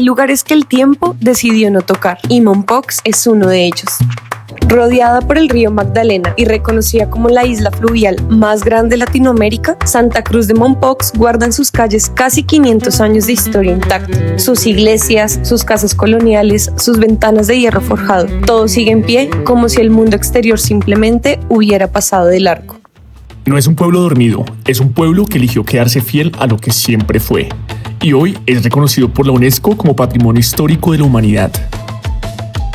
hay lugares que el tiempo decidió no tocar y Mompox es uno de ellos. Rodeada por el río Magdalena y reconocida como la isla fluvial más grande de Latinoamérica, Santa Cruz de Mompox guarda en sus calles casi 500 años de historia intacta. Sus iglesias, sus casas coloniales, sus ventanas de hierro forjado, todo sigue en pie como si el mundo exterior simplemente hubiera pasado de largo. No es un pueblo dormido, es un pueblo que eligió quedarse fiel a lo que siempre fue. Y hoy es reconocido por la UNESCO como Patrimonio Histórico de la Humanidad.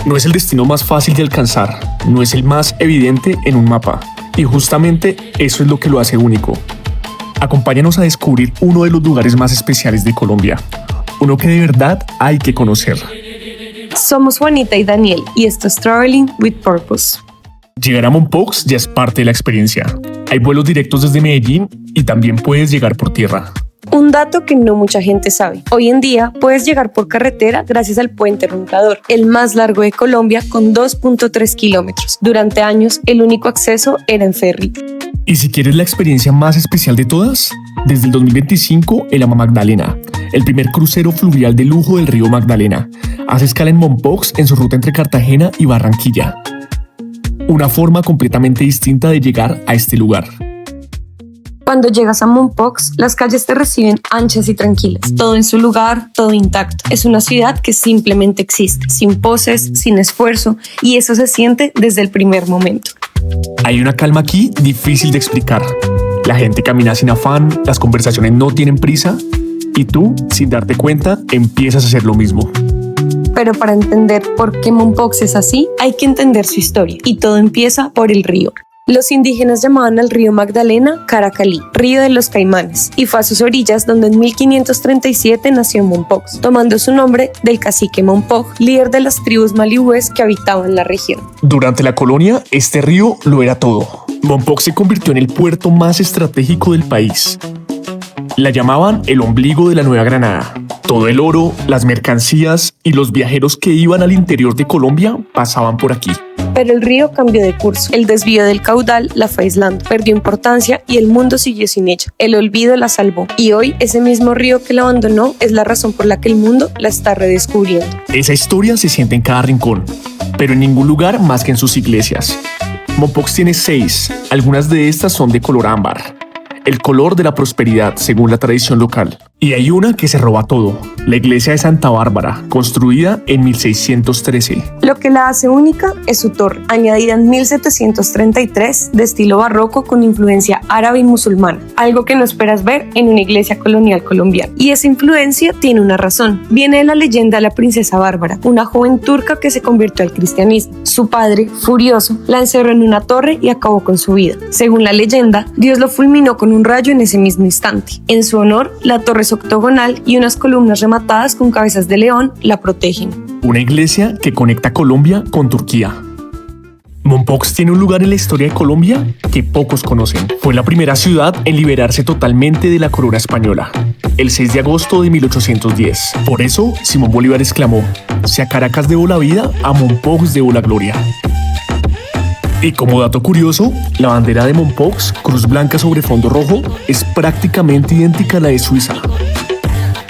No es el destino más fácil de alcanzar, no es el más evidente en un mapa, y justamente eso es lo que lo hace único. Acompáñanos a descubrir uno de los lugares más especiales de Colombia, uno que de verdad hay que conocer. Somos Juanita y Daniel, y esto es Traveling with Purpose. Llegar a Mompox ya es parte de la experiencia. Hay vuelos directos desde Medellín y también puedes llegar por tierra. Un dato que no mucha gente sabe. Hoy en día puedes llegar por carretera gracias al Puente Roncador, el más largo de Colombia con 2.3 kilómetros. Durante años, el único acceso era en ferry. Y si quieres la experiencia más especial de todas, desde el 2025, el Ama Magdalena, el primer crucero fluvial de lujo del río Magdalena, hace escala en Mompox en su ruta entre Cartagena y Barranquilla. Una forma completamente distinta de llegar a este lugar. Cuando llegas a Mompox, las calles te reciben anchas y tranquilas, todo en su lugar, todo intacto. Es una ciudad que simplemente existe, sin poses, sin esfuerzo, y eso se siente desde el primer momento. Hay una calma aquí difícil de explicar. La gente camina sin afán, las conversaciones no tienen prisa, y tú, sin darte cuenta, empiezas a hacer lo mismo. Pero para entender por qué Mompox es así, hay que entender su historia, y todo empieza por el río. Los indígenas llamaban al río Magdalena Caracalí, río de los Caimanes, y fue a sus orillas donde en 1537 nació Mompox, tomando su nombre del cacique Mompog, líder de las tribus malibúes que habitaban la región. Durante la colonia, este río lo era todo. Mompox se convirtió en el puerto más estratégico del país. La llamaban el ombligo de la Nueva Granada. Todo el oro, las mercancías y los viajeros que iban al interior de Colombia pasaban por aquí. Pero el río cambió de curso. El desvío del caudal la fue aislando, perdió importancia y el mundo siguió sin ella. El olvido la salvó. Y hoy ese mismo río que la abandonó es la razón por la que el mundo la está redescubriendo. Esa historia se siente en cada rincón, pero en ningún lugar más que en sus iglesias. Mompox tiene 6, algunas de estas son de color ámbar. El color de la prosperidad, según la tradición local. Y hay una que se roba todo, la iglesia de Santa Bárbara, construida en 1613. Lo que la hace única es su torre, añadida en 1733, de estilo barroco con influencia árabe y musulmana, algo que no esperas ver en una iglesia colonial colombiana. Y esa influencia tiene una razón. Viene de la leyenda de la princesa Bárbara, una joven turca que se convirtió al cristianismo. Su padre, furioso, la encerró en una torre y acabó con su vida. Según la leyenda, Dios lo fulminó con un rayo en ese mismo instante. En su honor, la torre es octogonal y unas columnas rematadas con cabezas de león la protegen. Una iglesia que conecta Colombia con Turquía. Mompox tiene un lugar en la historia de Colombia que pocos conocen. Fue la primera ciudad en liberarse totalmente de la corona española, el 6 de agosto de 1810. Por eso, Simón Bolívar exclamó: "Si a Caracas debo la vida, a Mompox debo la gloria". Y como dato curioso, la bandera de Mompox, cruz blanca sobre fondo rojo, es prácticamente idéntica a la de Suiza.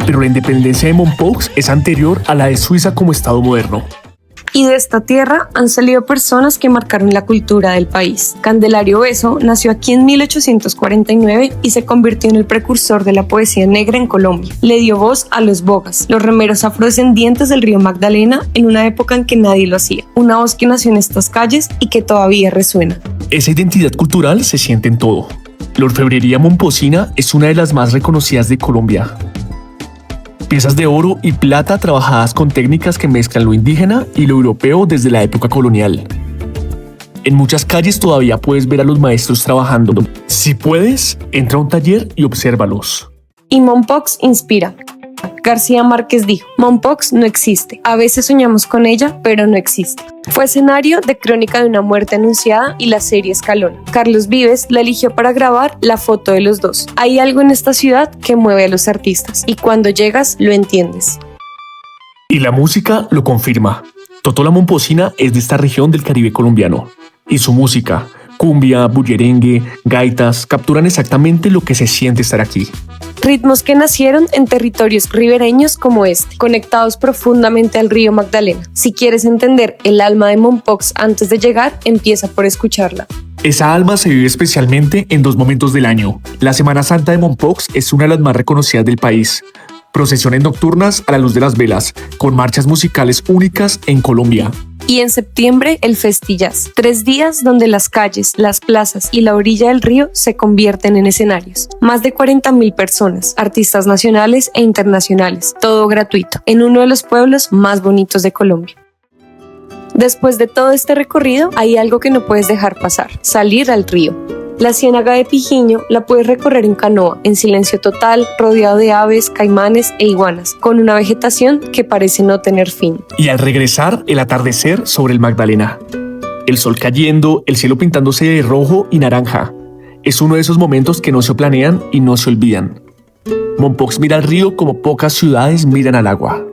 Pero la independencia de Mompox es anterior a la de Suiza como estado moderno. Y de esta tierra han salido personas que marcaron la cultura del país. Candelario Beso nació aquí en 1849 y se convirtió en el precursor de la poesía negra en Colombia. Le dio voz a los bogas, los remeros afrodescendientes del río Magdalena, en una época en que nadie lo hacía. Una voz que nació en estas calles y que todavía resuena. Esa identidad cultural se siente en todo. La orfebrería momposina es una de las más reconocidas de Colombia. Piezas de oro y plata trabajadas con técnicas que mezclan lo indígena y lo europeo desde la época colonial. En muchas calles todavía puedes ver a los maestros trabajando. Si puedes, entra a un taller y obsérvalos. Y Mompox inspira. García Márquez dijo: Mompox no existe. A veces soñamos con ella, pero no existe. Fue escenario de Crónica de una muerte anunciada y la serie Escalón. Carlos Vives la eligió para grabar la foto de los dos. Hay algo en esta ciudad que mueve a los artistas y cuando llegas lo entiendes. Y la música lo confirma. Totó la Momposina es de esta región del Caribe colombiano. Y su música, cumbia, bullerengue, gaitas, capturan exactamente lo que se siente estar aquí. ritmos que nacieron en territorios ribereños como este, conectados profundamente al río Magdalena. Si quieres entender el alma de Mompox antes de llegar, empieza por escucharla. Esa alma se vive especialmente en 2 momentos del año. La Semana Santa de Mompox es una de las más reconocidas del país. Procesiones nocturnas a la luz de las velas, con marchas musicales únicas en Colombia. Y en septiembre, el Festillas, 3 días donde las calles, las plazas y la orilla del río se convierten en escenarios. Más de 40.000 personas, artistas nacionales e internacionales, todo gratuito, en uno de los pueblos más bonitos de Colombia. Después de todo este recorrido, hay algo que no puedes dejar pasar: salir al río. La Ciénaga de Pijiño la puedes recorrer en canoa, en silencio total, rodeado de aves, caimanes e iguanas, con una vegetación que parece no tener fin. Y al regresar, el atardecer sobre el Magdalena. El sol cayendo, el cielo pintándose de rojo y naranja. Es uno de esos momentos que no se planean y no se olvidan. Mompox mira al río como pocas ciudades miran al agua.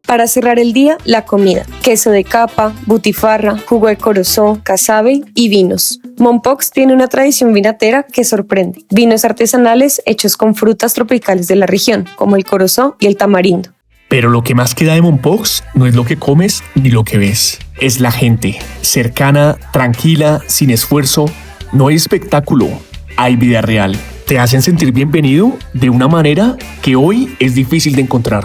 Para cerrar el día, la comida: queso de capa, butifarra, jugo de corozó, casabe y vinos. Mompox tiene una tradición vinatera que sorprende. Vinos artesanales hechos con frutas tropicales de la región, como el corozó y el tamarindo. Pero lo que más queda de Mompox no es lo que comes ni lo que ves. Es la gente, cercana, tranquila, sin esfuerzo. No hay espectáculo, hay vida real. Te hacen sentir bienvenido de una manera que hoy es difícil de encontrar.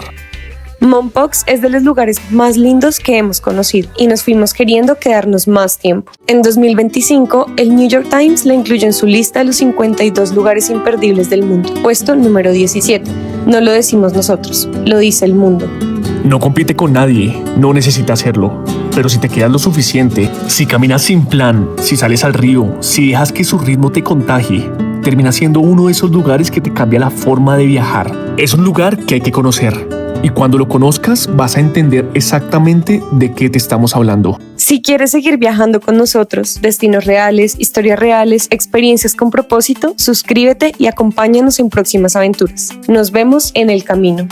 Mompox es de los lugares más lindos que hemos conocido y nos fuimos queriendo quedarnos más tiempo. En 2025, el New York Times la incluyó en su lista de los 52 lugares imperdibles del mundo, puesto número 17. No lo decimos nosotros, lo dice el mundo. No compite con nadie, no necesita hacerlo. Pero si te quedas lo suficiente, si caminas sin plan, si sales al río, si dejas que su ritmo te contagie, termina siendo uno de esos lugares que te cambia la forma de viajar. Es un lugar que hay que conocer. Y cuando lo conozcas, vas a entender exactamente de qué te estamos hablando. Si quieres seguir viajando con nosotros, destinos reales, historias reales, experiencias con propósito, suscríbete y acompáñanos en próximas aventuras. Nos vemos en el camino.